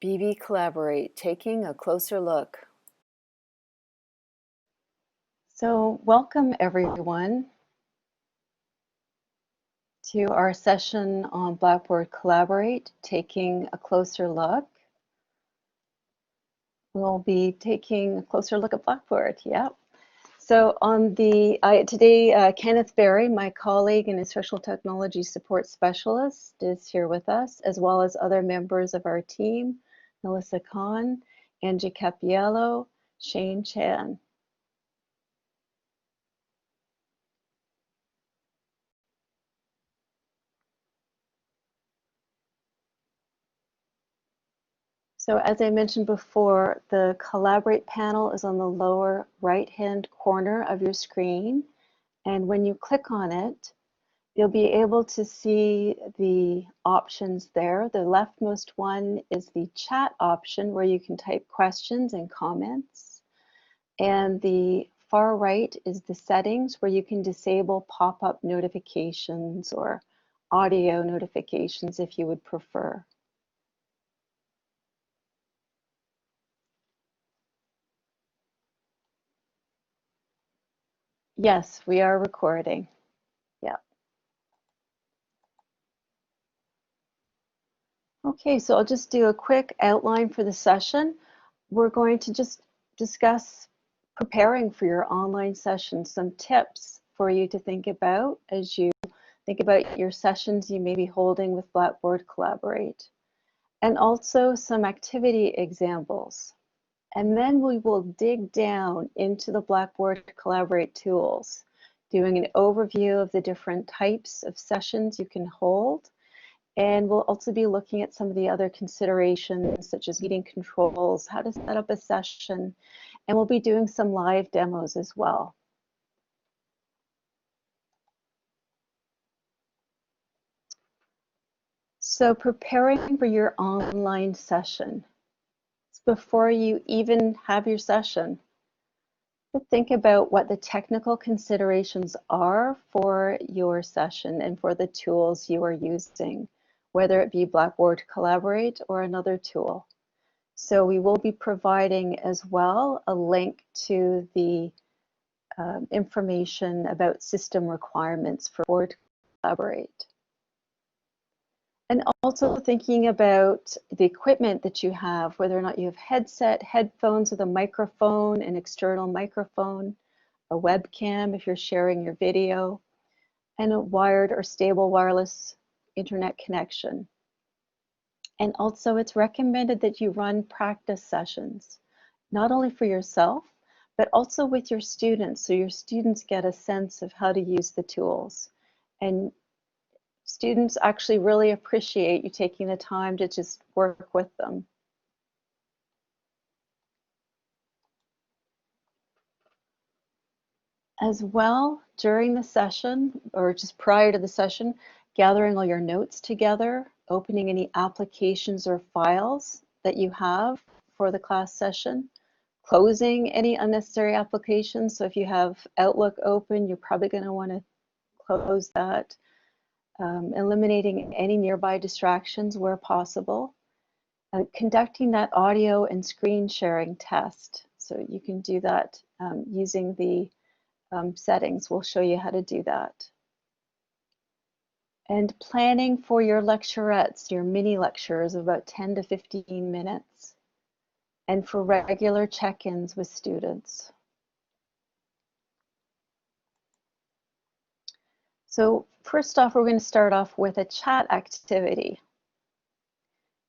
BB Collaborate, taking a closer look. So welcome everyone to our session on Blackboard Collaborate, taking a closer look. We'll be taking a closer look at Blackboard, yeah. So on today, Kenneth Berry, my colleague and instructional technology support specialist, is here with us, as well as other members of our team, Melissa Kahn, Angie Capiello, Shane Chan. So as I mentioned before, the Collaborate panel is on the lower right-hand corner of your screen. And when you click on it, you'll be able to see the options there. The leftmost one is the chat option where you can type questions and comments. And the far right is the settings where you can disable pop-up notifications or audio notifications if you would prefer. Yes, we are recording. Yeah. Okay, so I'll just do a quick outline for the session. We're going to just discuss preparing for your online session, some tips for you to think about as you think about your sessions you may be holding with Blackboard Collaborate, and also some activity examples. And then we will dig down into the Blackboard Collaborate tools, doing an overview of the different types of sessions you can hold. And we'll also be looking at some of the other considerations, such as meeting controls, how to set up a session, and we'll be doing some live demos as well. So preparing for your online session. Before you even have your session, think about what the technical considerations are for your session and for the tools you are using, whether it be Blackboard Collaborate or another tool. So we will be providing as well a link to the information about system requirements for Blackboard Collaborate. And also thinking about the equipment that you have, whether or not you have headset, headphones with a microphone, an external microphone, a webcam if you're sharing your video, and a wired or stable wireless internet connection. And also it's recommended that you run practice sessions, not only for yourself, but also with your students, so your students get a sense of how to use the tools. And students actually really appreciate you taking the time to just work with them. As well, during the session, or just prior to the session, gathering all your notes together, opening any applications or files that you have for the class session, closing any unnecessary applications. So if you have Outlook open, you're probably going to want to close that. Eliminating any nearby distractions where possible. Conducting that audio and screen sharing test. So you can do that using the settings. We'll show you how to do that. And planning for your lecturettes, your mini lectures of about 10 to 15 minutes. And for regular check-ins with students. So first off, we're going to start off with a chat activity.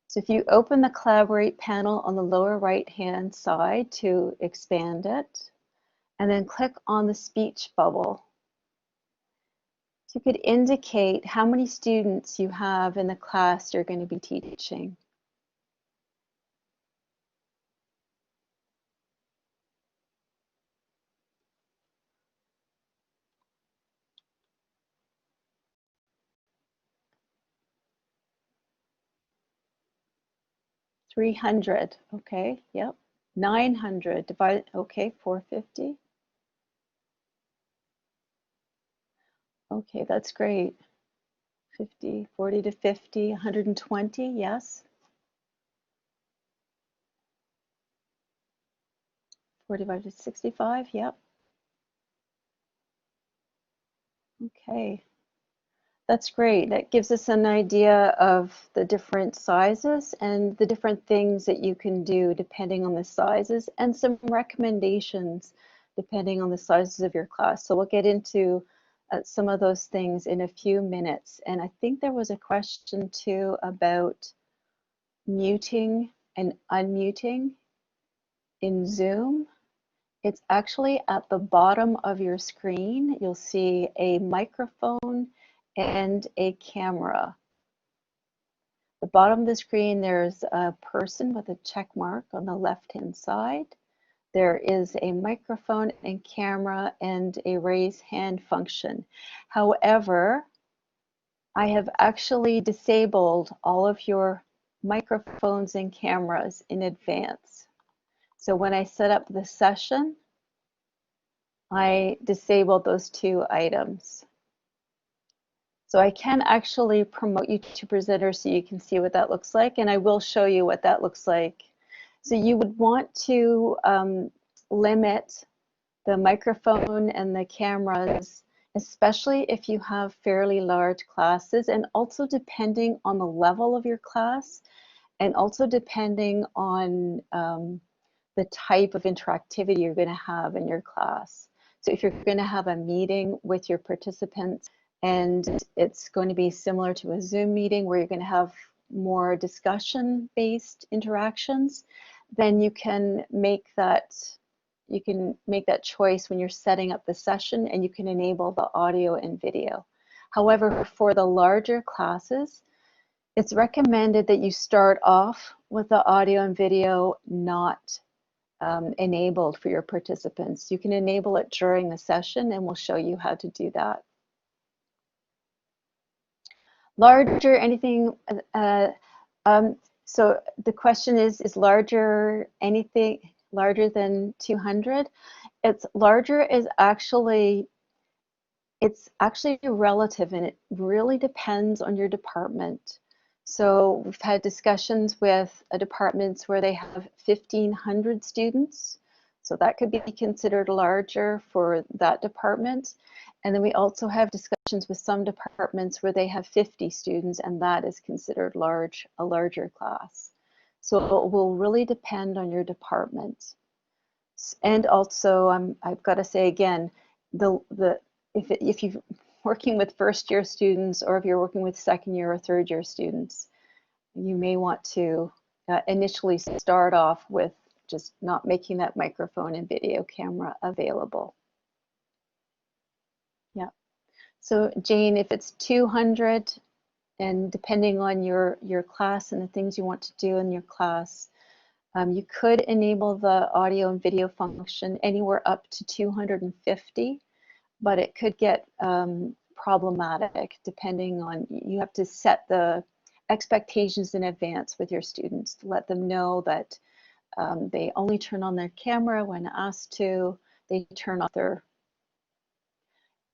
So if you open the Collaborate panel on the lower right-hand side to expand it, and then click on the speech bubble, you could indicate how many students you have in the class you're going to be teaching. $300, okay, yep. 900 divided, okay, 450. Okay, that's great. 50, 40 to 50, 120, yes. 45 to 65, yep. Okay. That's great. That gives us an idea of the different sizes and the different things that you can do depending on the sizes, and some recommendations depending on the sizes of your class. So we'll get into some of those things in a few minutes. And I think there was a question too about muting and unmuting in Zoom. It's actually at the bottom of your screen. You'll see a microphone and a camera. The bottom of the screen, there's a person with a check mark on the left-hand side. There is a microphone and camera and a raise hand function. However, I have actually disabled all of your microphones and cameras in advance. So when I set up the session, I disabled those two items. So I can actually promote you to presenter so you can see what that looks like, and I will show you what that looks like. So you would want to limit the microphone and the cameras, especially if you have fairly large classes, and also depending on the level of your class, and also depending on the type of interactivity you're going to have in your class. So if you're going to have a meeting with your participants, and it's going to be similar to a Zoom meeting where you're going to have more discussion-based interactions, then you can make that choice when you're setting up the session, and you can enable the audio and video. However, for the larger classes, it's recommended that you start off with the audio and video not enabled for your participants. You can enable it during the session, and we'll show you how to do that. Larger, anything, so the question is larger anything larger than 200? It's larger is actually, it's actually relative, and it really depends on your department. So we've had discussions with departments where they have 1,500 students. So that could be considered larger for that department. And then we also have discussions with some departments where they have 50 students, and that is considered a larger class. So it will really depend on your department. And also, I've got to say again, if you're working with first-year students, or if you're working with second-year or third-year students, you may want to initially start off with just not making that microphone and video camera available. Yeah. So Jane, if it's 200, and depending on your class and the things you want to do in your class, you could enable the audio and video function anywhere up to 250, but it could get problematic depending on, you have to set the expectations in advance with your students to let them know that they only turn on their camera when asked to, they turn off their,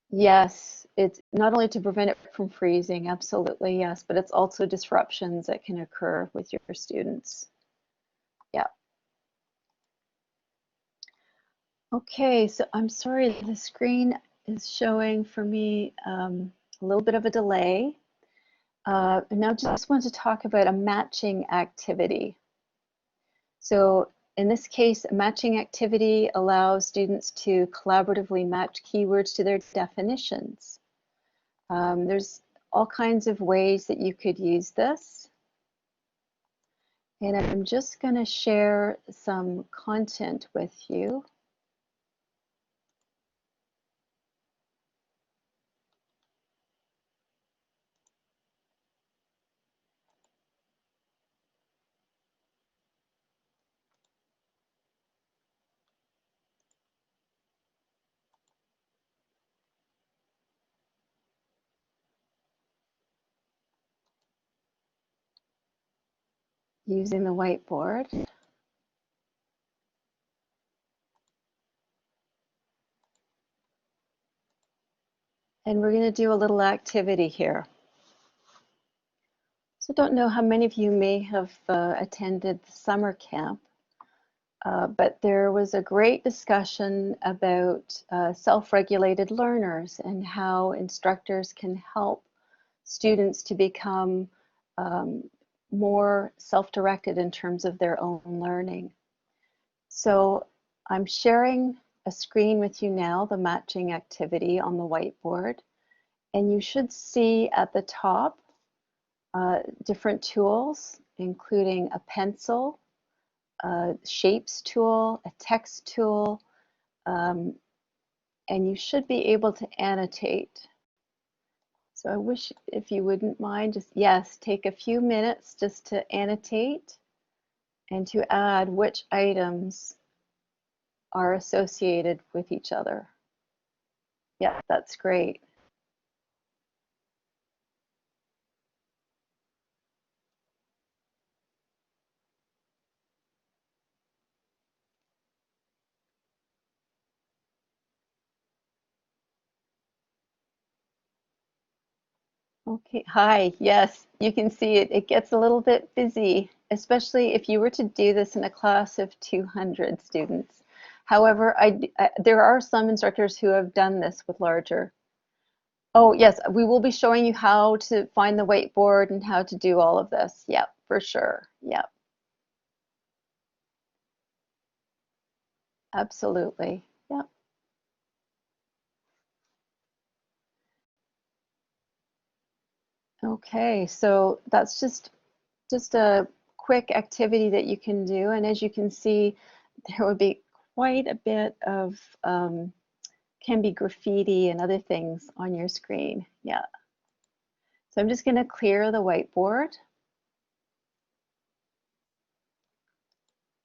yes, it's not only to prevent it from freezing, absolutely, yes, but it's also disruptions that can occur with your students. Yeah. Okay, so I'm sorry, the screen is showing for me a little bit of a delay. Now just want to talk about a matching activity. So in this case, a matching activity allows students to collaboratively match keywords to their definitions. There's all kinds of ways that you could use this. And I'm just going to share some content with you. Using the whiteboard. And we're going to do a little activity here. So I don't know how many of you may have attended the summer camp, But there was a great discussion about self-regulated learners and how instructors can help students to become um, more self-directed in terms of their own learning. So I'm sharing a screen with you now, the matching activity on the whiteboard, and you should see at the top different tools, including a pencil, a shapes tool, a text tool, um, and you should be able to annotate. So I wish if you wouldn't mind, just yes, take a few minutes just to annotate and to add which items are associated with each other. Yeah, that's great. Okay, hi, yes, you can see it. It gets a little bit busy, especially if you were to do this in a class of 200 students. However, there are some instructors who have done this with larger. Oh, yes, we will be showing you how to find the whiteboard and how to do all of this. Yep, for sure. Yep, absolutely. Yep. Okay, so that's just a quick activity that you can do. And as you can see, there would be quite a bit of can be graffiti and other things on your screen. Yeah. So I'm just going to clear the whiteboard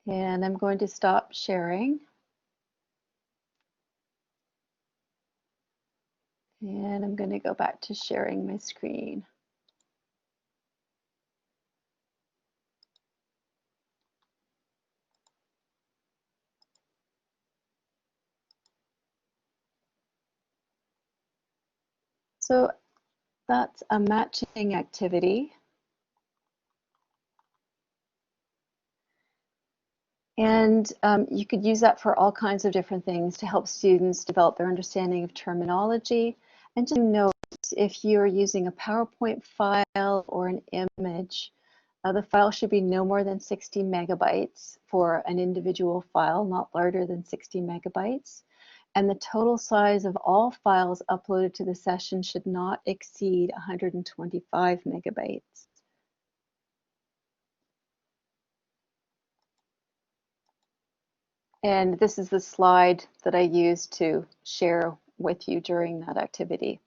and I'm going to stop sharing. And I'm going to go back to sharing my screen. So that's a matching activity. And you could use that for all kinds of different things to help students develop their understanding of terminology. And just note, if you're using a PowerPoint file or an image, the file should be no more than 60 megabytes for an individual file, not larger than 60 megabytes. And the total size of all files uploaded to the session should not exceed 125 megabytes. And this is the slide that I used to share with you during that activity.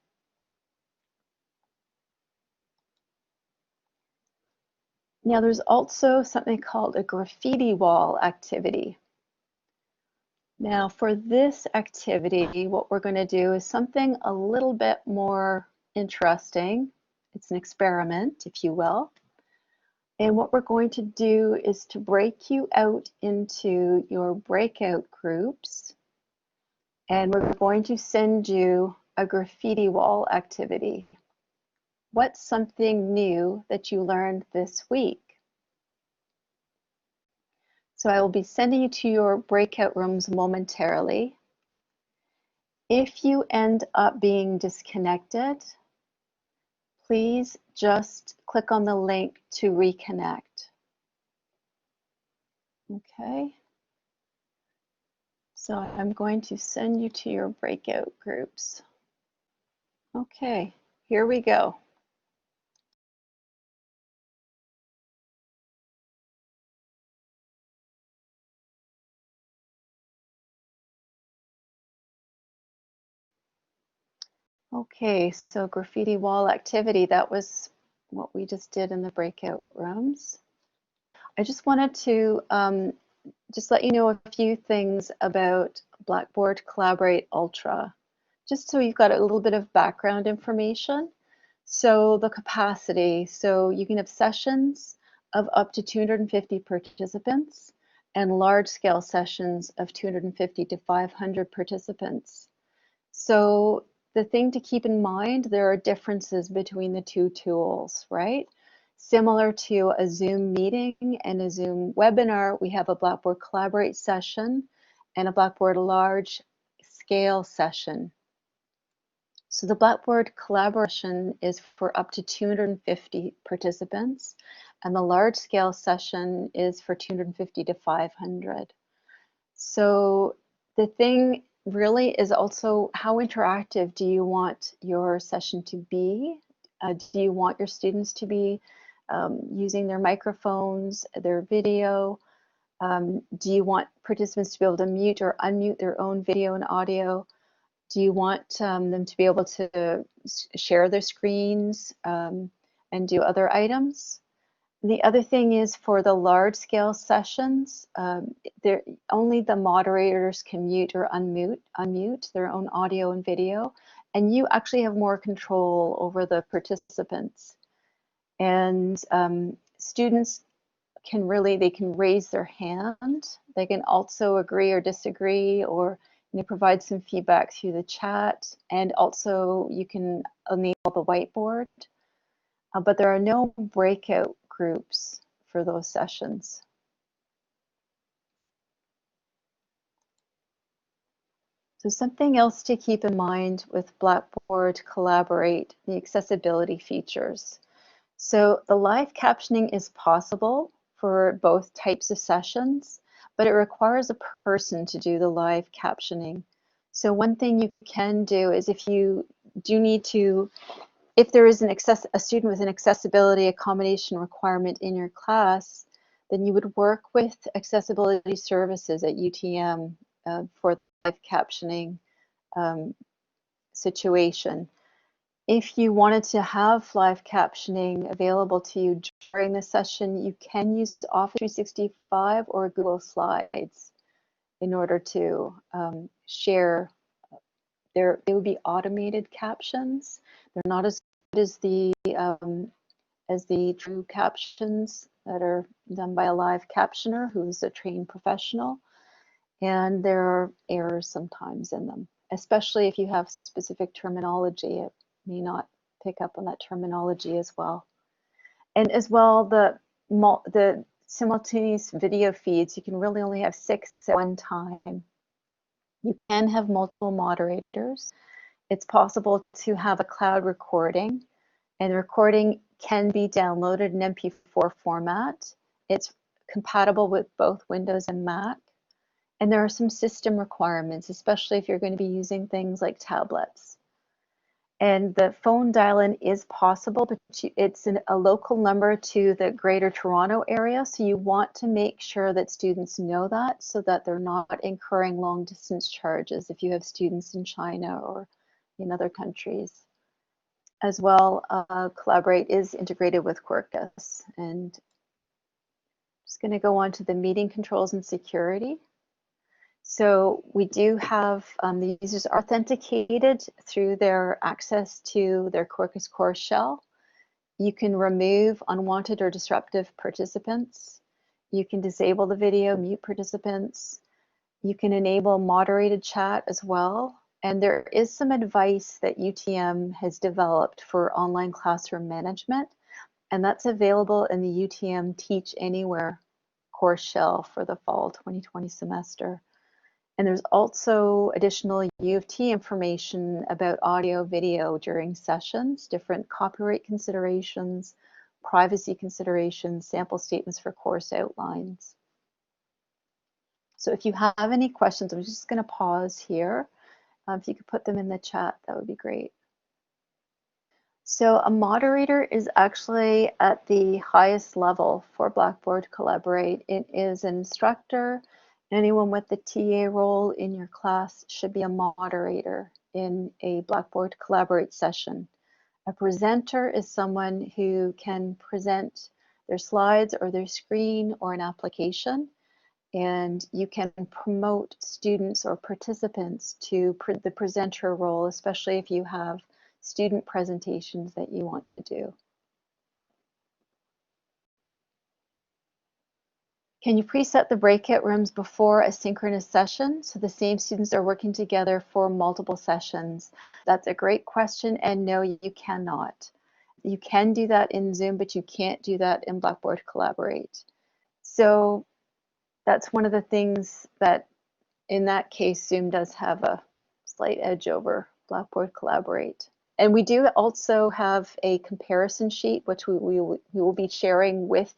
Now there's also something called a graffiti wall activity. Now for this activity, what we're going to do is something a little bit more interesting. It's an experiment, if you will. And what we're going to do is to break you out into your breakout groups. And we're going to send you a graffiti wall activity. What's something new that you learned this week? So I will be sending you to your breakout rooms momentarily. If you end up being disconnected, please just click on the link to reconnect. Okay. So I'm going to send you to your breakout groups. Okay, here we go. Okay, so graffiti wall activity, that was what we just did in the breakout rooms. I just wanted to just let you know a few things about Blackboard Collaborate Ultra, just so you've got a little bit of background information. So the capacity, so you can have sessions of up to 250 participants and large scale sessions of 250 to 500 participants. So the thing to keep in mind, there are differences between the two tools, right? Similar to a Zoom meeting and a Zoom webinar, we have a Blackboard Collaborate session and a Blackboard Large Scale session. So the Blackboard collaboration is for up to 250 participants, and the large scale session is for 250 to 500. So the thing really is also, how interactive do you want your session to be? Do you want your students to be using their microphones, their video? Do you want participants to be able to mute or unmute their own video and audio? Do you want them to be able to share their screens and do other items? The other thing is, for the large scale sessions, only the moderators can mute or unmute their own audio and video, and you actually have more control over the participants. And students they can raise their hand. They can also agree or disagree, or provide some feedback through the chat, and also you can enable the whiteboard. But there are no breakout groups for those sessions. So something else to keep in mind with Blackboard Collaborate, the accessibility features. So the live captioning is possible for both types of sessions, but it requires a person to do the live captioning. So one thing you can do is, if you do need to, if there is a student with an accessibility accommodation requirement in your class, then you would work with accessibility services at UTM for the live captioning situation. If you wanted to have live captioning available to you during the session, you can use Office 365 or Google Slides in order to share. They would be automated captions. They're not as good as the true captions that are done by a live captioner who's a trained professional. And there are errors sometimes in them, especially if you have specific terminology. It may not pick up on that terminology as well. And as well, the simultaneous video feeds, you can really only have 6 at one time. You can have multiple moderators. It's possible to have a cloud recording, and the recording can be downloaded in MP4 format. It's compatible with both Windows and Mac. And there are some system requirements, especially if you're going to be using things like tablets. And the phone dial-in is possible, but it's a local number to the Greater Toronto area. So you want to make sure that students know that, so that they're not incurring long distance charges if you have students in China or in other countries. As well, Collaborate is integrated with Quercus. And I'm just going to go on to the meeting controls and security. So we do have the users are authenticated through their access to their Quercus core shell. You can remove unwanted or disruptive participants. You can disable the video, mute participants. You can enable moderated chat as well. And there is some advice that UTM has developed for online classroom management, and that's available in the UTM Teach Anywhere course shell for the fall 2020 semester. And there's also additional U of T information about audio, video during sessions, different copyright considerations, privacy considerations, sample statements for course outlines. So if you have any questions, I'm just going to pause here. If you could put them in the chat, that would be great. So a moderator is actually at the highest level for Blackboard Collaborate. It is an instructor. Anyone with the TA role in your class should be a moderator in a Blackboard Collaborate session. A presenter is someone who can present their slides or their screen or an application, and you can promote students or participants to the presenter role, especially if you have student presentations that you want to do. Can you preset the breakout rooms before a synchronous session so the same students are working together for multiple sessions? That's a great question, and no, you cannot. You can do that in Zoom, but you can't do that in Blackboard Collaborate. So that's one of the things that in that case, Zoom does have a slight edge over Blackboard Collaborate. And we do also have a comparison sheet, which we will be sharing with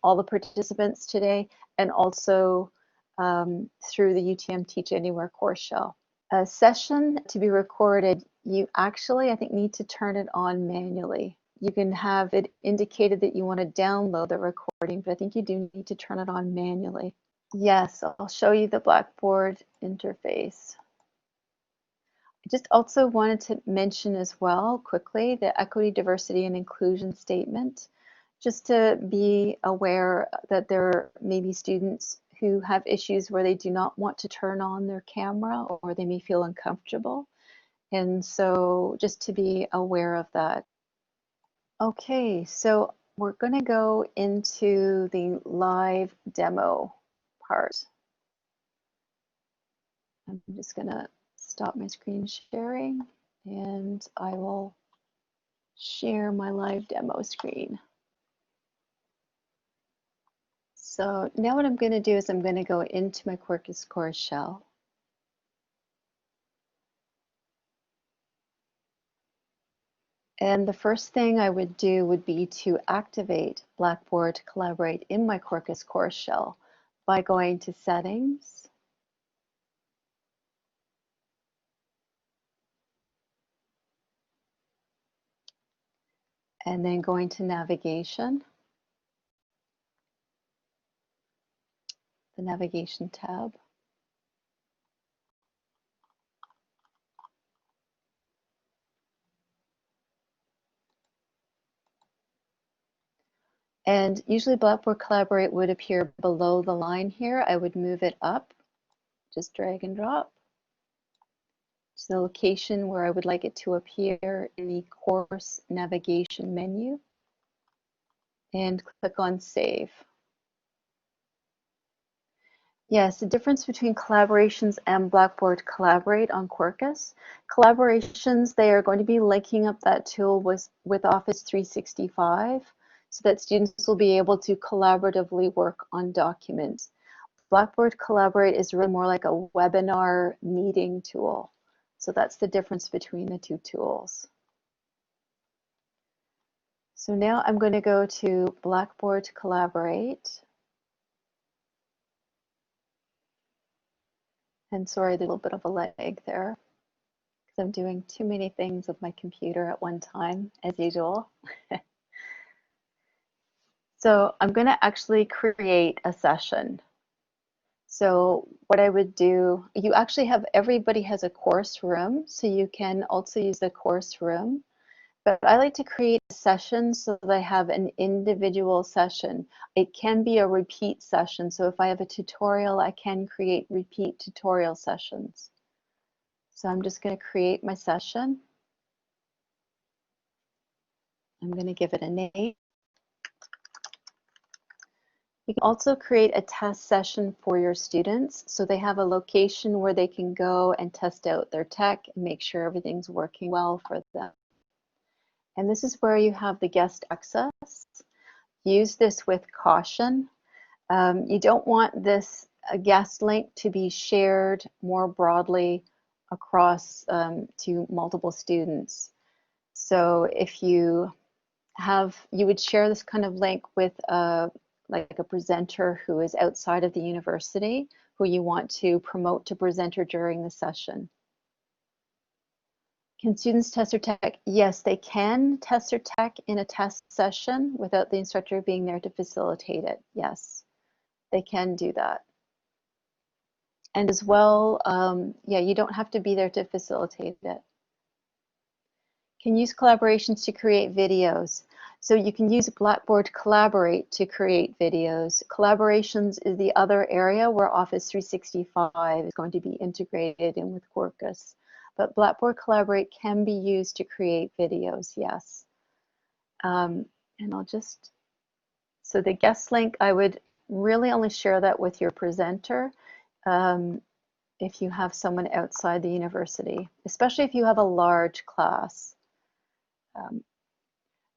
all the participants today, and also through the UTM Teach Anywhere course shell. A session to be recorded, you actually, I think, need to turn it on manually. You can have it indicated that you want to download the recording, but I think you do need to turn it on manually. Yes, I'll show you the Blackboard interface. I just also wanted to mention as well quickly the equity, diversity, and inclusion statement, just to be aware that there may be students who have issues where they do not want to turn on their camera or they may feel uncomfortable. And so just to be aware of that. Okay, so we're going to go into the live demo part. I'm just going to stop my screen sharing and I will share my live demo screen. So now what I'm going to do is I'm going to go into my Quercus course shell. And the first thing I would do would be to activate Blackboard Collaborate in my Quercus course shell by going to Settings, and then going to Navigation, the Navigation tab. And usually Blackboard Collaborate would appear below the line here. I would move it up, just drag and drop to the location where I would like it to appear in the course navigation menu and click on Save. Yes, the difference between collaborations and Blackboard Collaborate on Quercus. Collaborations, they are going to be linking up that tool with Office 365 so that students will be able to collaboratively work on documents. Blackboard Collaborate is really more like a webinar meeting tool. So that's the difference between the two tools. So now I'm going to go to Blackboard Collaborate. And sorry, there's a little bit of a lag there because I'm doing too many things with my computer at one time, as usual. So I'm going to actually create a session. So what I would do, you actually have, everybody has a course room, so you can also use the course room. But I like to create a session so that I have an individual session. It can be a repeat session. So if I have a tutorial, I can create repeat tutorial sessions. So I'm just going to create my session. I'm going to give it a name. You can also create a test session for your students so they have a location where they can go and test out their tech and make sure everything's working well for them. And this is where you have the guest access. Use this with caution. You don't want this guest link to be shared more broadly across to multiple students. So if you would share this kind of link with like a presenter who is outside of the university, who you want to promote to presenter during the session. Can students test their tech? Yes, they can test their tech in a test session without the instructor being there to facilitate it. Yes, they can do that. And as well, yeah, you don't have to be there to facilitate it. Can use collaborations to create videos. So you can use Blackboard Collaborate to create videos. Collaborations is the other area where Office 365 is going to be integrated in with Quercus. But Blackboard Collaborate can be used to create videos, yes. And I'll just, so the guest link, I would really only share that with your presenter if you have someone outside the university, especially if you have a large class.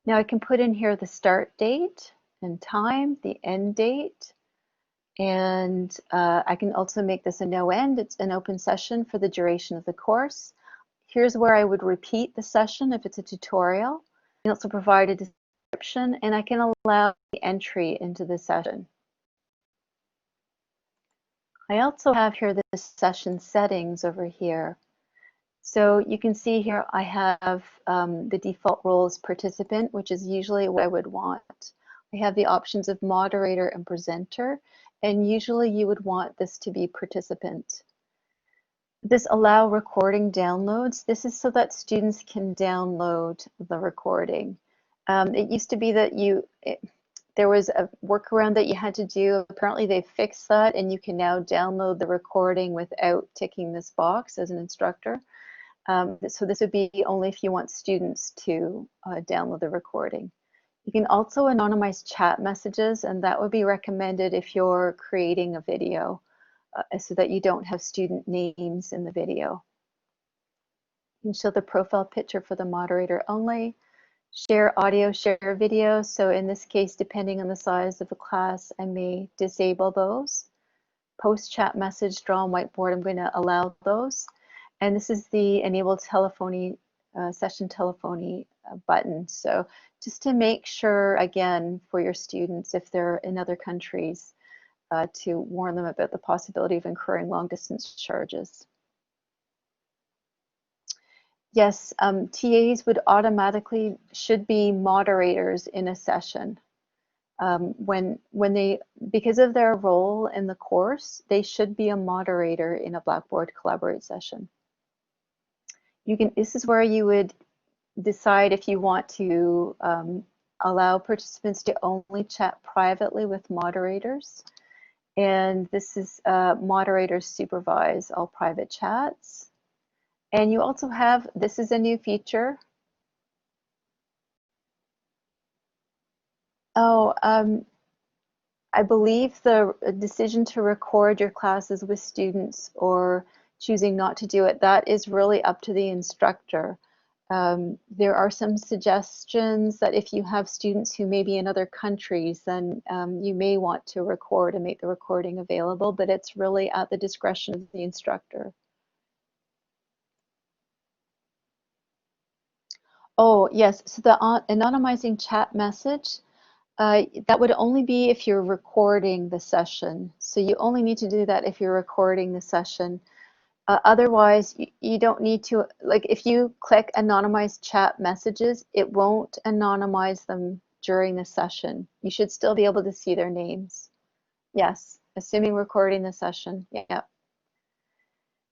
Now I can put in here the start date and time, the end date, and I can also make this a no end. It's an open session for the duration of the course. Here's where I would repeat the session if it's a tutorial. I can also provide a description, and I can allow the entry into the session. I also have here the session settings over here. So you can see here I have the default role as participant, which is usually what I would want. I have the options of moderator and presenter, and usually you would want this to be participant. This allow recording downloads. This is so that students can download the recording. It used to be that there was a workaround that you had to do. Apparently they fixed that, and you can now download the recording without ticking this box as an instructor. So this would be only if you want students to download the recording. You can also anonymize chat messages, and that would be recommended if you're creating a video so that you don't have student names in the video. You can show the profile picture for the moderator only. Share audio, share video. So in this case, depending on the size of the class, I may disable those. Post chat message, draw on whiteboard, I'm going to allow those. And this is the enable telephony, session telephony button. So just to make sure, again, for your students, if they're in other countries, to warn them about the possibility of incurring long distance charges. Yes, TAs would automatically should be moderators in a session. When they, because of their role in the course, they should be a moderator in a Blackboard Collaborate session. This is where you would decide if you want to allow participants to only chat privately with moderators. And this is moderators supervise all private chats. And you also have, this is a new feature. Oh, I believe the decision to record your classes with students or choosing not to do it, that is really up to the instructor. There are some suggestions that if you have students who may be in other countries, then you may want to record and make the recording available, but it's really at the discretion of the instructor. Oh, yes, so the anonymizing chat message, that would only be if you're recording the session. So you only need to do that if you're recording the session. Otherwise, you don't need to, like if you click anonymize chat messages, it won't anonymize them during the session. You should still be able to see their names. Yes, assuming recording the session, yeah.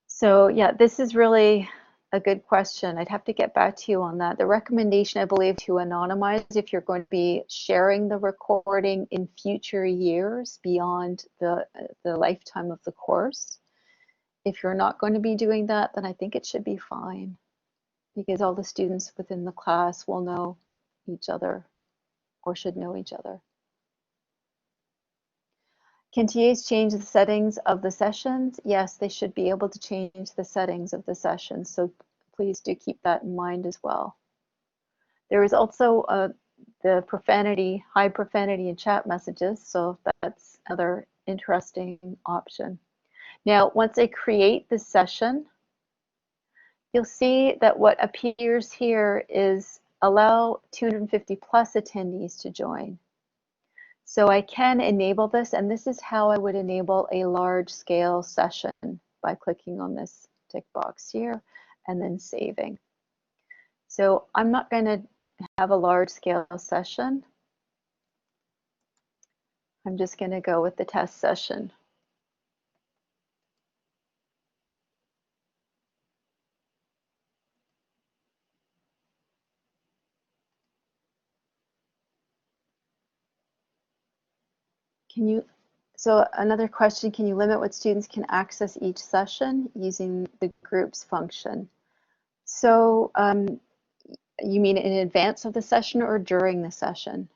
So yeah, this is really a good question. I'd have to get back to you on that. The recommendation, I believe, to anonymize if you're going to be sharing the recording in future years beyond the lifetime of the course. If you're not going to be doing that, then I think it should be fine because all the students within the class will know each other or should know each other. Can TAs change the settings of the sessions? Yes, they should be able to change the settings of the sessions. So please do keep that in mind as well. There is also the profanity, high profanity in chat messages. So that's another interesting option. Now, once I create the session, you'll see that what appears here is allow 250 plus attendees to join. So I can enable this, and this is how I would enable a large scale session by clicking on this tick box here and then saving. So I'm not going to have a large scale session. I'm just going to go with the test session. So another question, can you limit what students can access each session using the groups function? So you mean in advance of the session or during the session?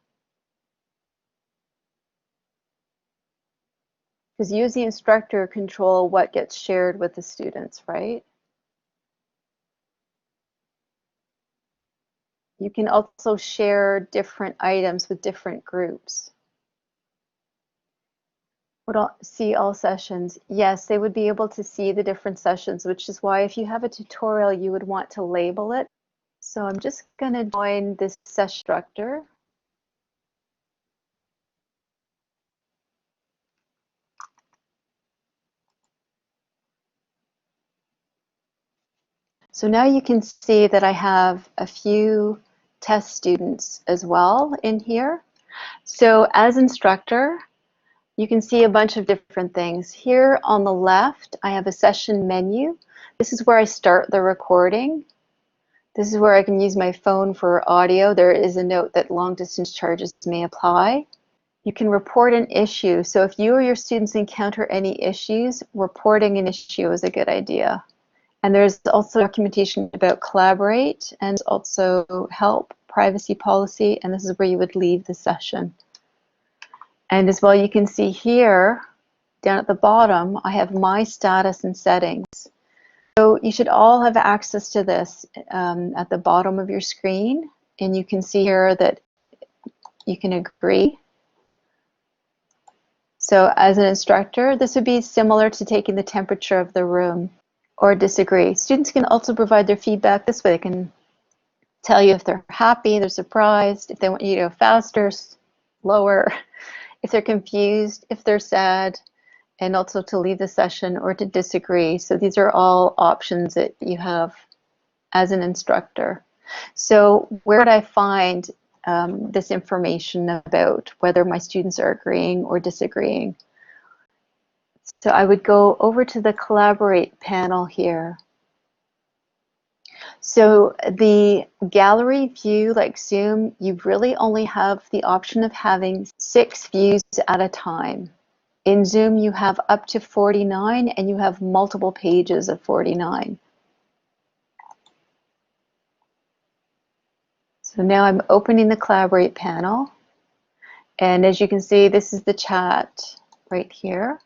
Because you as the instructor control what gets shared with the students, right? You can also share different items with different groups. See all sessions. Yes, they would be able to see the different sessions, which is why if you have a tutorial, you would want to label it. So I'm just going to join this session instructor. So now you can see that I have a few test students as well in here. So as instructor, you can see a bunch of different things. Here on the left, I have a session menu. This is where I start the recording. This is where I can use my phone for audio. There is a note that long distance charges may apply. You can report an issue. So if you or your students encounter any issues, reporting an issue is a good idea. And there's also documentation about collaborate and also help, privacy policy, and this is where you would leave the session. And as well, you can see here, down at the bottom, I have my status and settings. So you should all have access to this at the bottom of your screen. And you can see here that you can agree. So as an instructor, this would be similar to taking the temperature of the room. Or disagree. Students can also provide their feedback this way. They can tell you if they're happy, they're surprised, if they want you to go faster, slower, if they're confused, if they're sad, and also to leave the session or to disagree. So these are all options that you have as an instructor. So where would I find this information about whether my students are agreeing or disagreeing? So I would go over to the Collaborate panel here. So the gallery view, like Zoom, you really only have the option of having 6 views at a time. In Zoom, you have up to 49, and you have multiple pages of 49. So now I'm opening the Collaborate panel. And as you can see, this is the chat right here.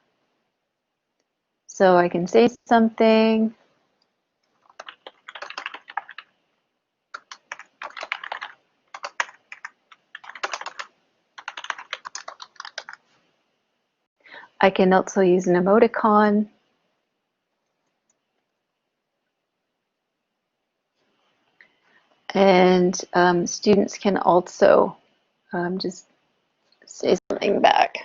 So I can say something. I can also use an emoticon. And students can also just say something back.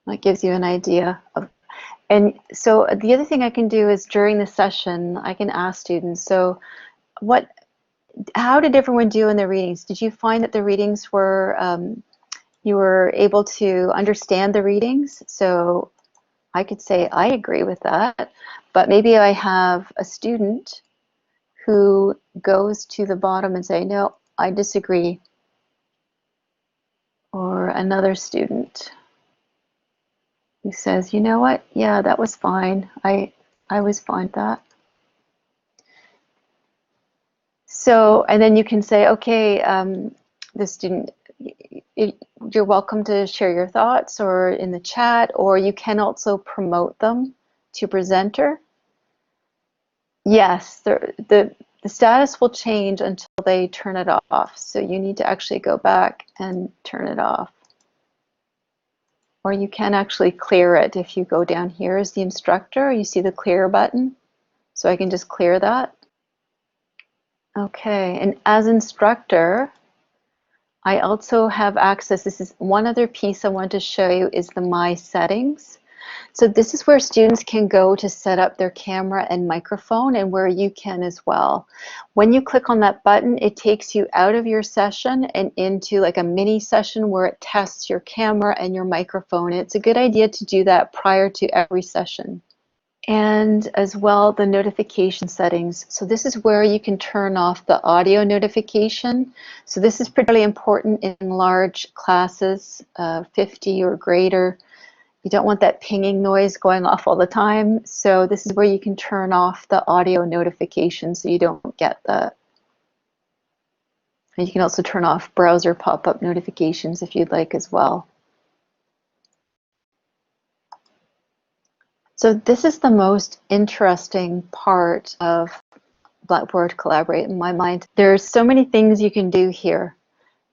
That gives you an idea of, and so the other thing I can do is during the session, I can ask students, so how did everyone do in the readings? Did you find that the readings were, you were able to understand the readings? So I could say, I agree with that, but maybe I have a student who goes to the bottom and say, no, I disagree. Or another student who says, you know what, yeah, that was fine. I was fine with that. So, and then you can say, okay, the student, you're welcome to share your thoughts or in the chat, or you can also promote them to presenter. Yes, the status will change until they turn it off. So you need to actually go back and turn it off. Or you can actually clear it. If you go down here as the instructor, you see the clear button. So I can just clear that. Okay, and as instructor, I also have access. This is one other piece I want to show you is the My Settings. So this is where students can go to set up their camera and microphone, and where you can as well. When you click on that button, it takes you out of your session and into like a mini session where it tests your camera and your microphone. It's a good idea to do that prior to every session. And as well, the notification settings. So this is where you can turn off the audio notification. So this is particularly important in large classes, 50 or greater. You don't want that pinging noise going off all the time. So this is where you can turn off the audio notification so you don't get that. And you can also turn off browser pop-up notifications if you'd like as well. So this is the most interesting part of Blackboard Collaborate in my mind. There's so many things you can do here.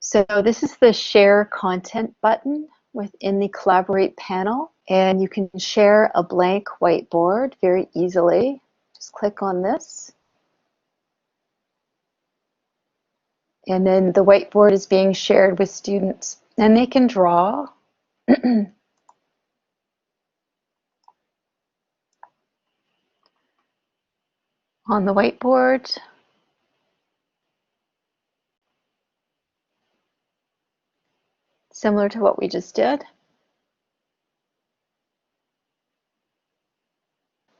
So this is the Share Content button within the Collaborate panel, and you can share a blank whiteboard very easily. Just click on this. And then the whiteboard is being shared with students, and they can draw. On the whiteboard. Similar to what we just did.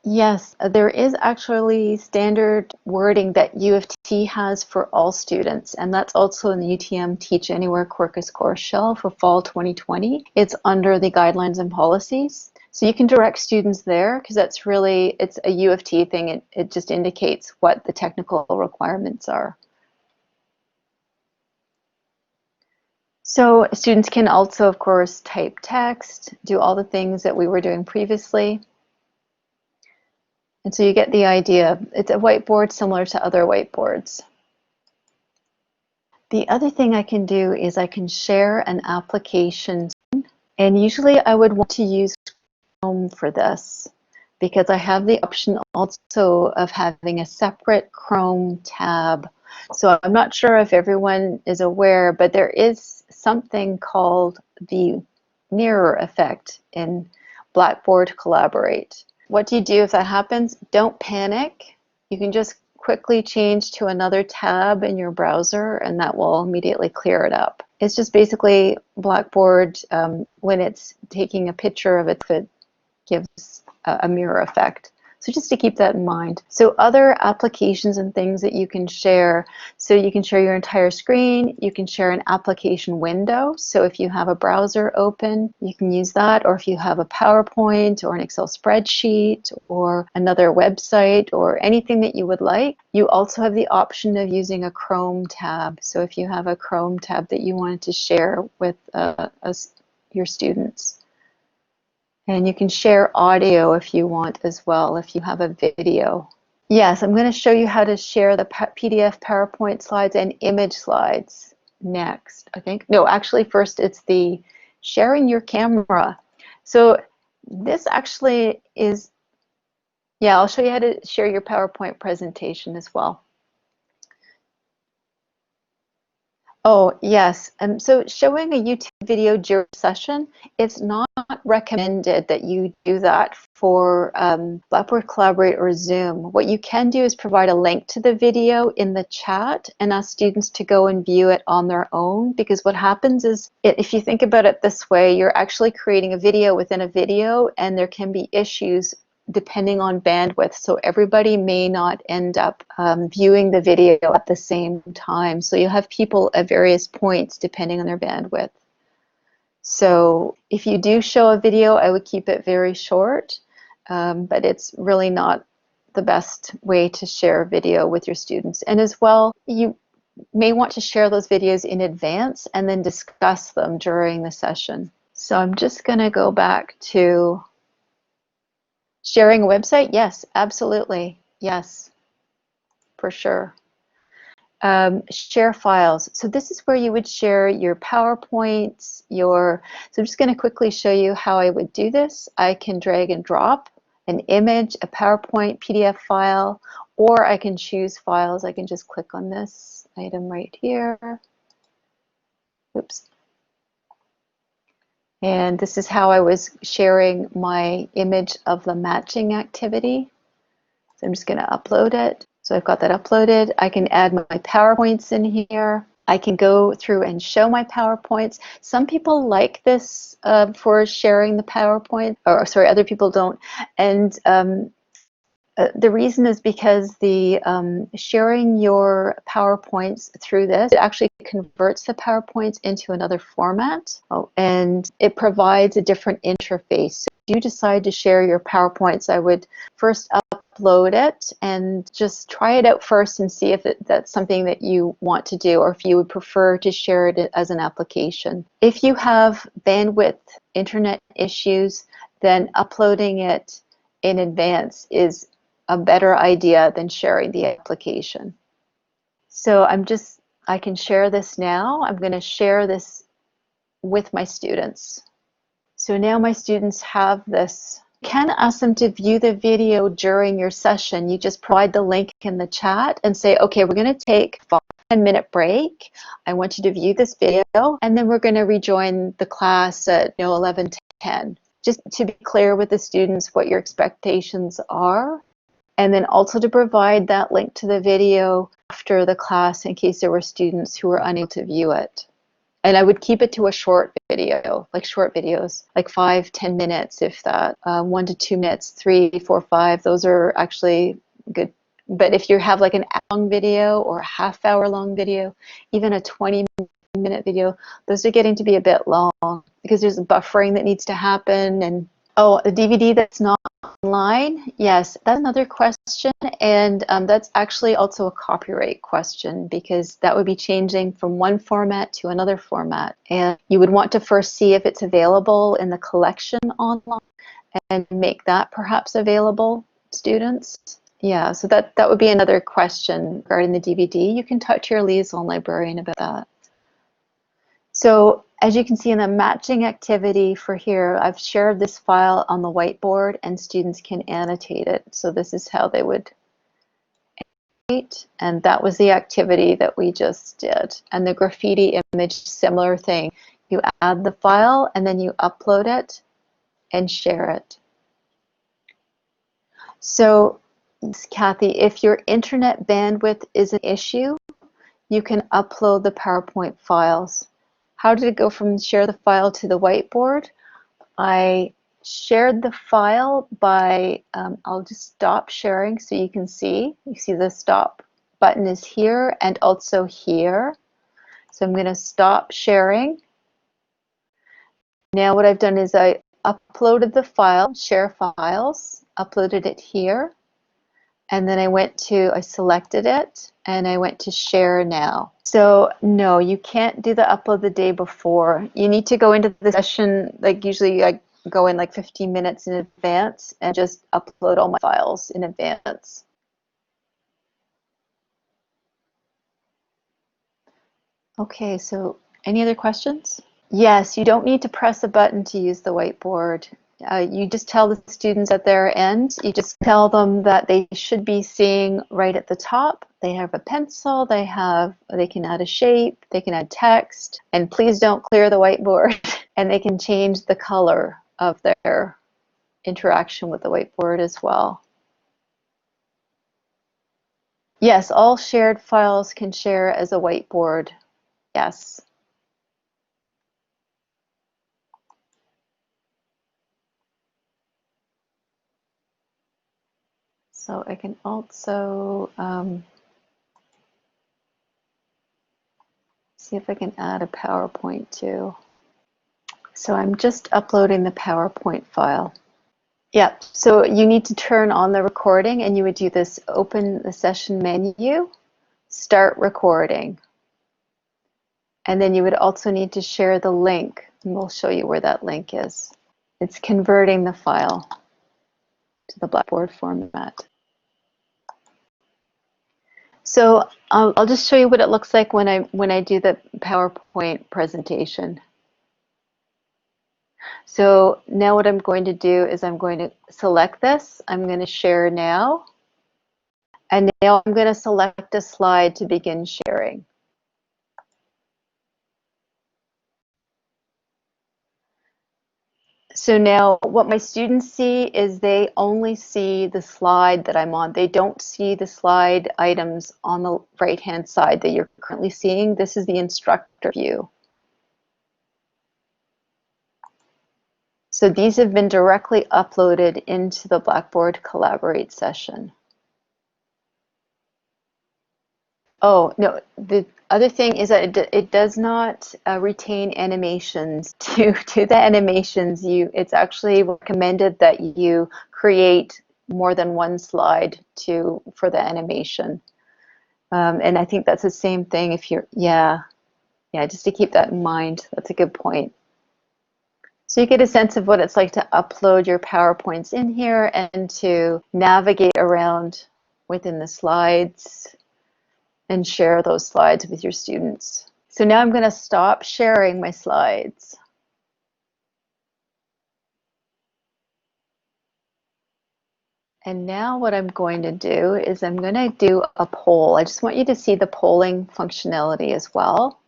Yes, there is actually standard wording that U of T has for all students, and that's also in the UTM Teach Anywhere Quercus course shell for fall 2020. It's under the guidelines and policies. So you can direct students there because that's really, it's a U of T thing. It just indicates what the technical requirements are. So students can also, of course, type text, do all the things that we were doing previously. And so you get the idea. It's a whiteboard similar to other whiteboards. The other thing I can do is I can share an application. And usually I would want to use Chrome for this because I have the option also of having a separate Chrome tab. So I'm not sure if everyone is aware, but there is something called the mirror effect in Blackboard Collaborate. What do you do if that happens? Don't panic. You can just quickly change to another tab in your browser and that will immediately clear it up. It's just basically Blackboard, when it's taking a picture of it, it gives a mirror effect. So just to keep that in mind. So other applications and things that you can share. So you can share your entire screen. You can share an application window. So if you have a browser open, you can use that. Or if you have a PowerPoint or an Excel spreadsheet or another website or anything that you would like. You also have the option of using a Chrome tab. So if you have a Chrome tab that you wanted to share with your students. And you can share audio if you want as well, if you have a video. Yes, I'm going to show you how to share the PDF PowerPoint slides and image slides next, I think. No, actually first it's the sharing your camera. So this actually is, yeah, I'll show you how to share your PowerPoint presentation as well. Oh, yes. So showing a YouTube video during a session, it's not recommended that you do that for Blackboard Collaborate or Zoom. What you can do is provide a link to the video in the chat and ask students to go and view it on their own, because what happens is, if you think about it this way, you're actually creating a video within a video and there can be issues depending on bandwidth. So everybody may not end up viewing the video at the same time. So you'll have people at various points depending on their bandwidth. So if you do show a video, I would keep it very short, but it's really not the best way to share a video with your students. And as well, you may want to share those videos in advance and then discuss them during the session. So I'm just going to go back to sharing a website. Yes, absolutely. Yes, for sure. Share files. So this is where you would share your PowerPoints, so I'm just going to quickly show you how I would do this. I can drag and drop an image, a PowerPoint, PDF file, or I can choose files. I can just click on this item right here. Oops. And this is how I was sharing my image of the matching activity. So I'm just going to upload it. So I've got that uploaded. I can add my PowerPoints in here. I can go through and show my PowerPoints. Some people like this for sharing the PowerPoint, or sorry, other people don't. And the reason is because the sharing your PowerPoints through this, it actually converts the PowerPoints into another format, and it provides a different interface. So if you decide to share your PowerPoints, I would first upload it and just try it out first and see if that's something that you want to do, or if you would prefer to share it as an application. If you have bandwidth internet issues, then uploading it in advance is a better idea than sharing the application. So I can share this now. I'm going to share this with my students. So now my students have this. You can ask them to view the video during your session. You just provide the link in the chat and say, okay, we're going to take a 10-minute break. I want you to view this video, and then we're going to rejoin the class at 11:10. Just to be clear with the students what your expectations are, and then also to provide that link to the video after the class in case there were students who were unable to view it. And I would keep it to a short video, like short videos, like 5-10 minutes, if that, 1 to 2 minutes, 3, 4, 5. Those are actually good. But if you have like an hour-long video or a half-hour long video, even a 20-minute video, those are getting to be a bit long because there's buffering that needs to happen. And oh, a DVD that's not online? Yes, that's another question, and that's actually also a copyright question because that would be changing from one format to another format, and you would want to first see if it's available in the collection online and make that perhaps available, students. Yeah, so that would be another question regarding the DVD. You can talk to your liaison librarian about that. So as you can see in the matching activity for here, I've shared this file on the whiteboard and students can annotate it. So this is how they would annotate, and that was the activity that we just did. And the graffiti image, similar thing. You add the file and then you upload it and share it. So Kathy, if your internet bandwidth is an issue, you can upload the PowerPoint files. How did it go from share the file to the whiteboard? I shared the file by, I'll just stop sharing so you can see. You see the stop button is here and also here. So I'm going to stop sharing. Now what I've done is I uploaded the file, share files, uploaded it here. And then I selected it and I went to share now. So no, you can't do the upload the day before. You need to go into the session, like usually I go in like 15 minutes in advance and just upload all my files in advance. Okay, so any other questions? Yes, you don't need to press a button to use the whiteboard. You just tell the students at their end, you just tell them that they should be seeing right at the top. They have a pencil, they can add a shape, they can add text, and please don't clear the whiteboard. And they can change the color of their interaction with the whiteboard as well. Yes, all shared files can share as a whiteboard. Yes. So I can also see if I can add a PowerPoint too. So I'm just uploading the PowerPoint file. Yeah, so you need to turn on the recording and you would do this, open the session menu, start recording. And then you would also need to share the link, and we'll show you where that link is. It's converting the file to the Blackboard format. So I'll just show you what it looks like when I do the PowerPoint presentation. So now what I'm going to do is I'm going to select this. I'm going to share now. And now I'm going to select a slide to begin sharing. So now what my students see is they only see the slide that I'm on. They don't see the slide items on the right-hand side that you're currently seeing. This is the instructor view. So these have been directly uploaded into the Blackboard Collaborate session. Oh, no, the other thing is that it does not retain animations. To the animations, it's actually recommended that you create more than one slide for the animation. And I think that's the same thing if you're, yeah, just to keep that in mind. That's a good point. So you get a sense of what it's like to upload your PowerPoints in here and to navigate around within the slides and share those slides with your students. So now I'm going to stop sharing my slides. And now what I'm going to do is I'm going to do a poll. I just want you to see the polling functionality as well.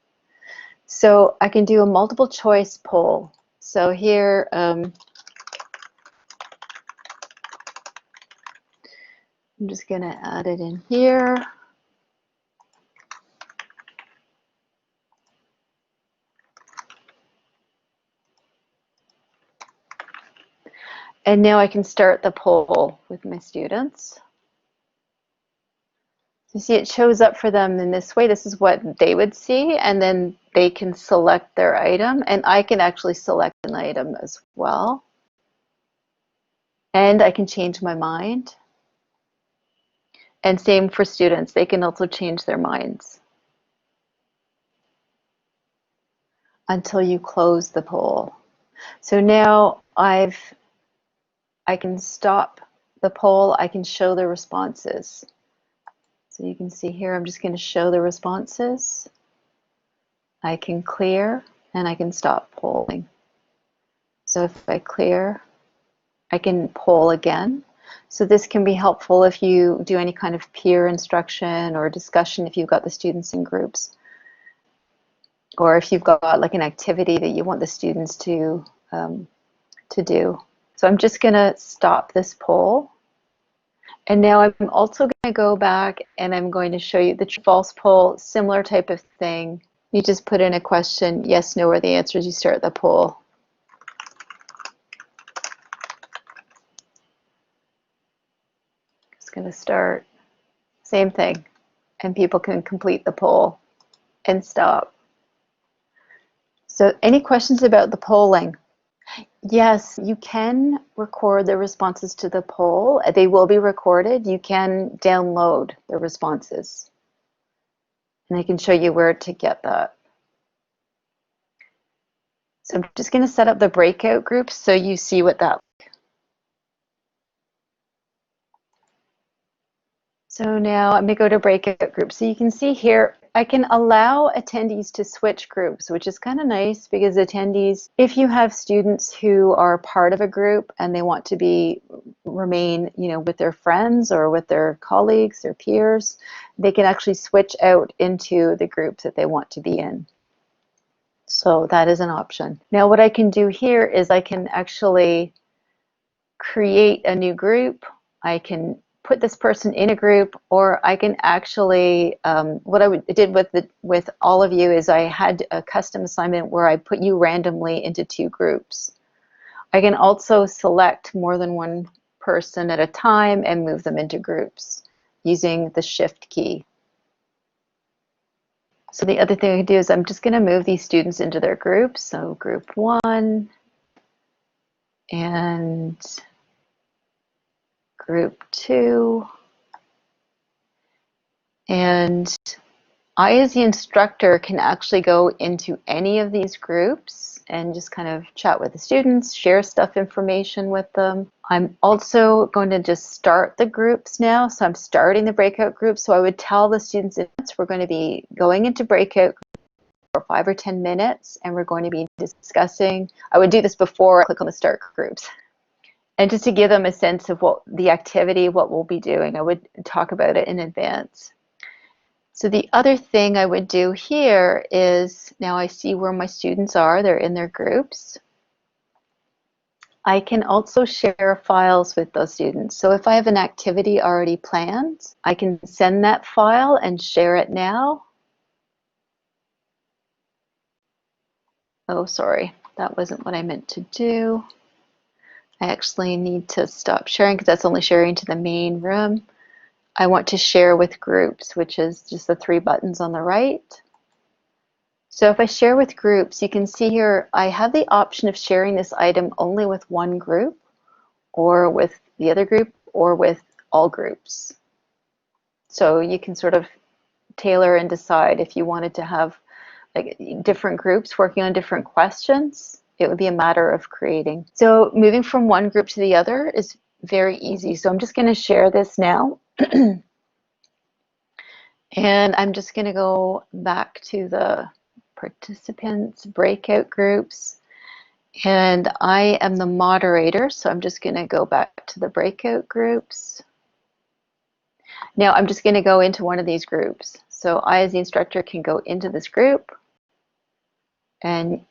So I can do a multiple choice poll. So here, I'm just going to add it in here. And now I can start the poll with my students. You see it shows up for them in this way. This is what they would see, and then they can select their item, and I can actually select an item as well. And I can change my mind. And same for students, they can also change their minds until you close the poll. So now I can stop the poll, I can show the responses. So you can see here, I'm just going to show the responses. I can clear and I can stop polling. So if I clear, I can poll again. So this can be helpful if you do any kind of peer instruction or discussion if you've got the students in groups. Or if you've got like an activity that you want the students to do. So I'm just going to stop this poll. And now I'm also going to go back and I'm going to show you the true false poll, similar type of thing. You just put in a question, yes, no, or the answers, you start the poll. Just going to start, same thing, and people can complete the poll and stop. So any questions about the polling? Yes, you can record the responses to the poll. They will be recorded. You can download the responses. And I can show you where to get that. So I'm just going to set up the breakout groups so you see what that looks like. So now I'm going to go to breakout groups. So you can see here, I can allow attendees to switch groups, which is kind of nice because attendees, if you have students who are part of a group and they want to remain, with their friends or with their colleagues or peers, they can actually switch out into the group that they want to be in. So that is an option. Now what I can do here is I can actually create a new group. I can put this person in a group, or I can actually, what I did with all of you is I had a custom assignment where I put you randomly into 2 groups. I can also select more than one person at a time and move them into groups using the Shift key. So the other thing I can do is I'm just going to move these students into their groups. So group 1 and group 2. And I, as the instructor, can actually go into any of these groups and just kind of chat with the students, share information with them. I'm also going to just start the groups now. So I'm starting the breakout groups. So I would tell the students we're going to be going into breakout for 5 or 10 minutes, and we're going to be discussing. I would do this before I click on the start groups. And just to give them a sense of what the activity, what we'll be doing, I would talk about it in advance. So the other thing I would do here is, now I see where my students are, they're in their groups. I can also share files with those students. So if I have an activity already planned, I can send that file and share it now. Oh, sorry, that wasn't what I meant to do. I actually need to stop sharing because that's only sharing to the main room. I want to share with groups, which is just the 3 buttons on the right. So if I share with groups, you can see here I have the option of sharing this item only with one group, or with the other group, or with all groups. So you can sort of tailor and decide if you wanted to have like different groups working on different questions. It would be a matter of creating. So moving from one group to the other is very easy. So I'm just going to share this now. And I'm just going to go back to the participants, breakout groups. And I am the moderator, so I'm just going to go back to the breakout groups. Now I'm just going to go into one of these groups. So I, as the instructor, can go into this group. And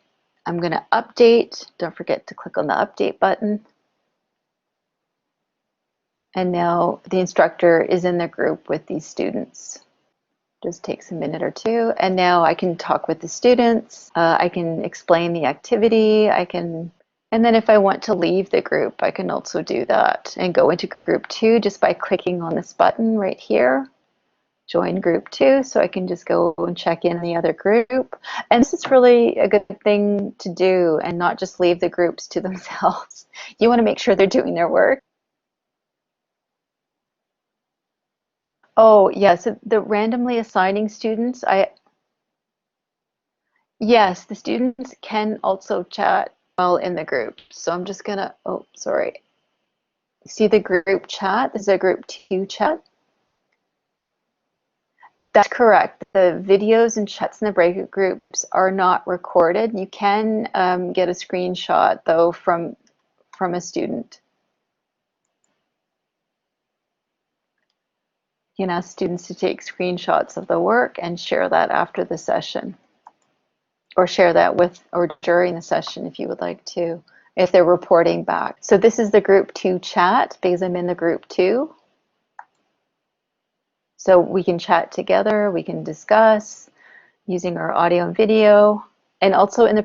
I'm going to update. Don't forget to click on the update button. And now the instructor is in the group with these students. Just takes a minute or two. And now I can talk with the students. I can explain the activity. And then if I want to leave the group, I can also do that and go into group 2 just by clicking on this button right here. Join group 2, so I can just go and check in the other group. And this is really a good thing to do and not just leave the groups to themselves. You want to make sure they're doing their work. Oh, yeah, so the randomly assigning students, yes, the students can also chat while in the group. So I'm just gonna, oh, sorry. See the group chat? This is a group 2 chat. That's correct. The videos and chats in the breakout groups are not recorded. You can get a screenshot though from a student. You can ask students to take screenshots of the work and share that after the session, or share that with or during the session if you would like to, if they're reporting back. So this is the group 2 chat because I'm in the group 2. So we can chat together, we can discuss using our audio and video. And also in the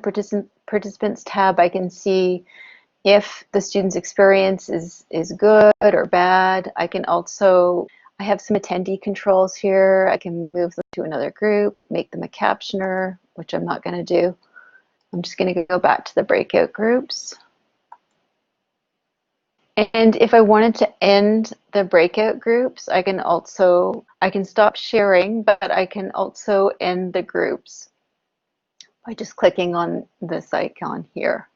participants tab, I can see if the student's experience is good or bad. I have some attendee controls here. I can move them to another group, make them a captioner, which I'm not going to do. I'm just going to go back to the breakout groups. And if I wanted to end the breakout groups, I can stop sharing, but I can also end the groups by just clicking on this icon here.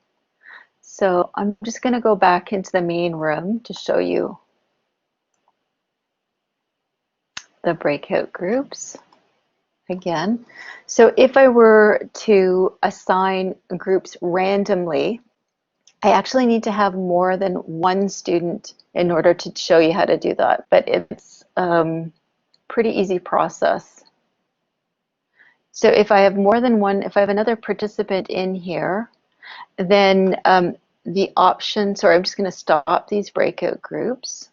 So I'm just going to go back into the main room to show you the breakout groups again. So if I were to assign groups randomly, I actually need to have more than one student in order to show you how to do that, but it's pretty easy process. So if I have more than one, if I have another participant in here, then the option, sorry, I'm just going to stop these breakout groups.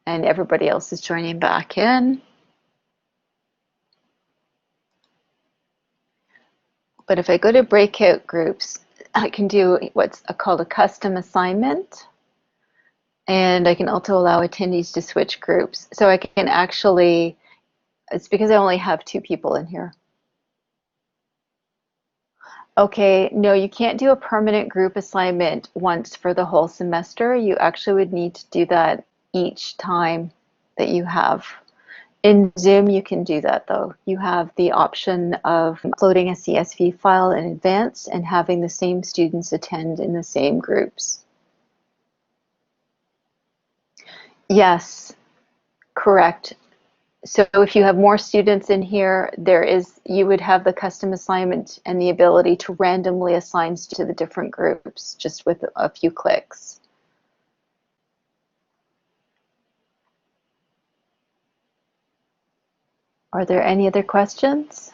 And everybody else is joining back in. But if I go to breakout groups, I can do what's called a custom assignment. And I can also allow attendees to switch groups. So I can actually, it's because I only have 2 people in here. Okay, no, you can't do a permanent group assignment once for the whole semester. You actually would need to do that each time that you have. In Zoom, you can do that though. You have the option of uploading a CSV file in advance and having the same students attend in the same groups. Yes, correct. So if you have more students in here, you would have the custom assignment and the ability to randomly assign to the different groups just with a few clicks. Are there any other questions?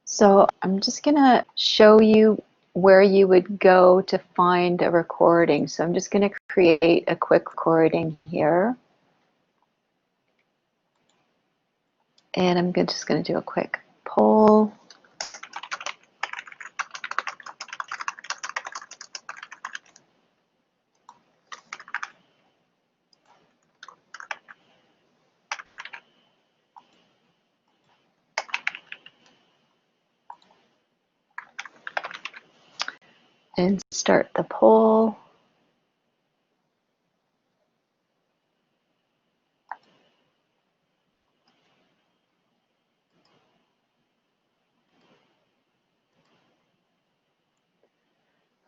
So I'm just going to show you where you would go to find a recording. So I'm just going to create a quick recording here. And I'm just going to do a quick poll. and start the poll.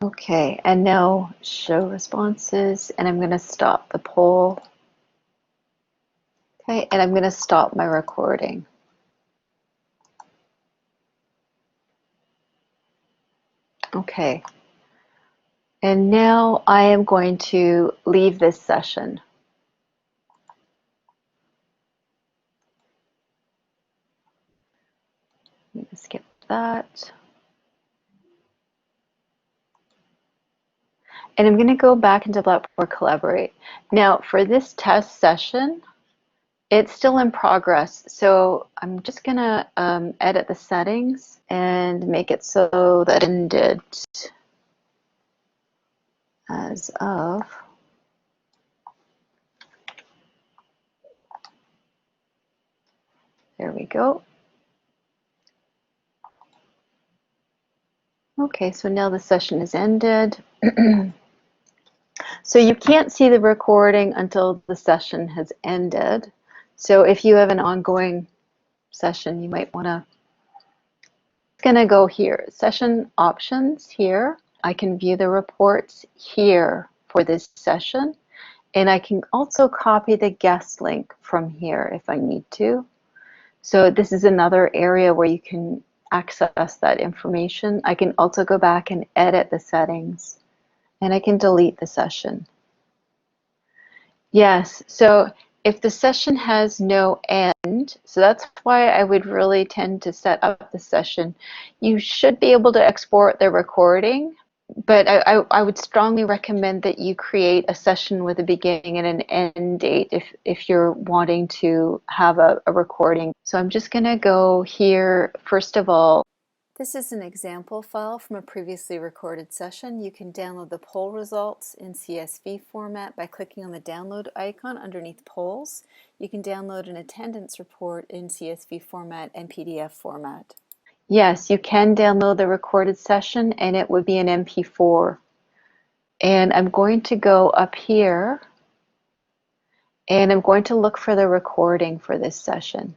Okay, and now show responses, and I'm going to stop the poll. Okay, and I'm going to stop my recording. Okay, and now I am going to leave this session. Let me skip that. And I'm going to go back into Blackboard Collaborate. Now, for this test session, it's still in progress. So I'm just going to edit the settings and make it so that it ended as of. There we go. Okay, so now the session is ended. So you can't see the recording until the session has ended. So if you have an ongoing session, you might want to, it's going to go here, session options here. I can view the reports here for this session, and I can also copy the guest link from here if I need to. So this is another area where you can access that information. I can also go back and edit the settings, and I can delete the session. Yes, so if the session has no end, so that's why I would really tend to set up the session. You should be able to export the recording, but I would strongly recommend that you create a session with a beginning and an end date if you're wanting to have a recording. So I'm just going to go here, first of all. This is an example file from a previously recorded session. You can download the poll results in CSV format by clicking on the download icon underneath polls. You can download an attendance report in CSV format and PDF format. Yes, you can download the recorded session, and it would be an MP4. And I'm going to go up here, and I'm going to look for the recording for this session.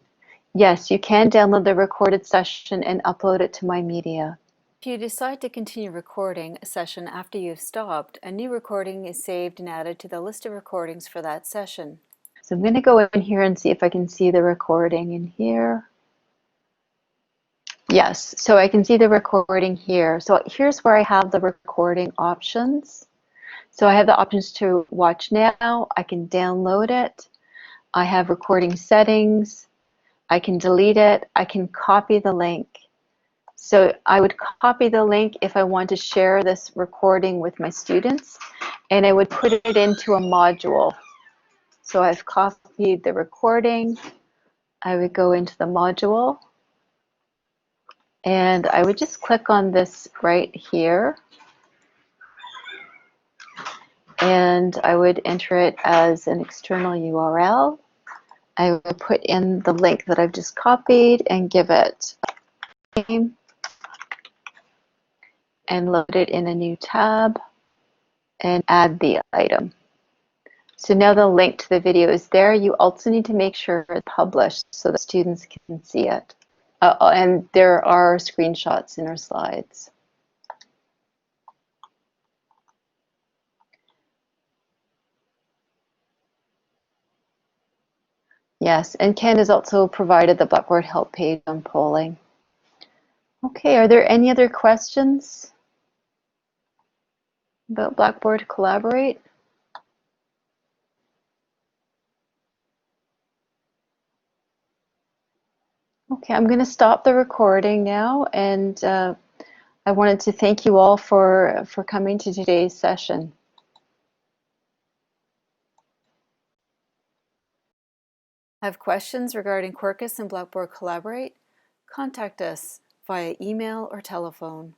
Yes, you can download the recorded session and upload it to My Media. If you decide to continue recording a session after you've stopped, a new recording is saved and added to the list of recordings for that session. So I'm going to go in here and see if I can see the recording in here. Yes, so I can see the recording here. So here's where I have the recording options. So I have the options to watch now. I can download it. I have recording settings. I can delete it. I can copy the link. So I would copy the link if I want to share this recording with my students, and I would put it into a module. So I've copied the recording. I would go into the module, and I would just click on this right here, and I would enter it as an external URL. I would put in the link that I've just copied and give it a name and load it in a new tab and add the item. So now the link to the video is there. You also need to make sure it's published so that students can see it. And there are screenshots in our slides. Yes, and Ken has also provided the Blackboard help page on polling. Okay, are there any other questions about Blackboard Collaborate? Okay, I'm going to stop the recording now, and I wanted to thank you all for coming to today's session. Have questions regarding Quercus and Blackboard Collaborate? Contact us via email or telephone.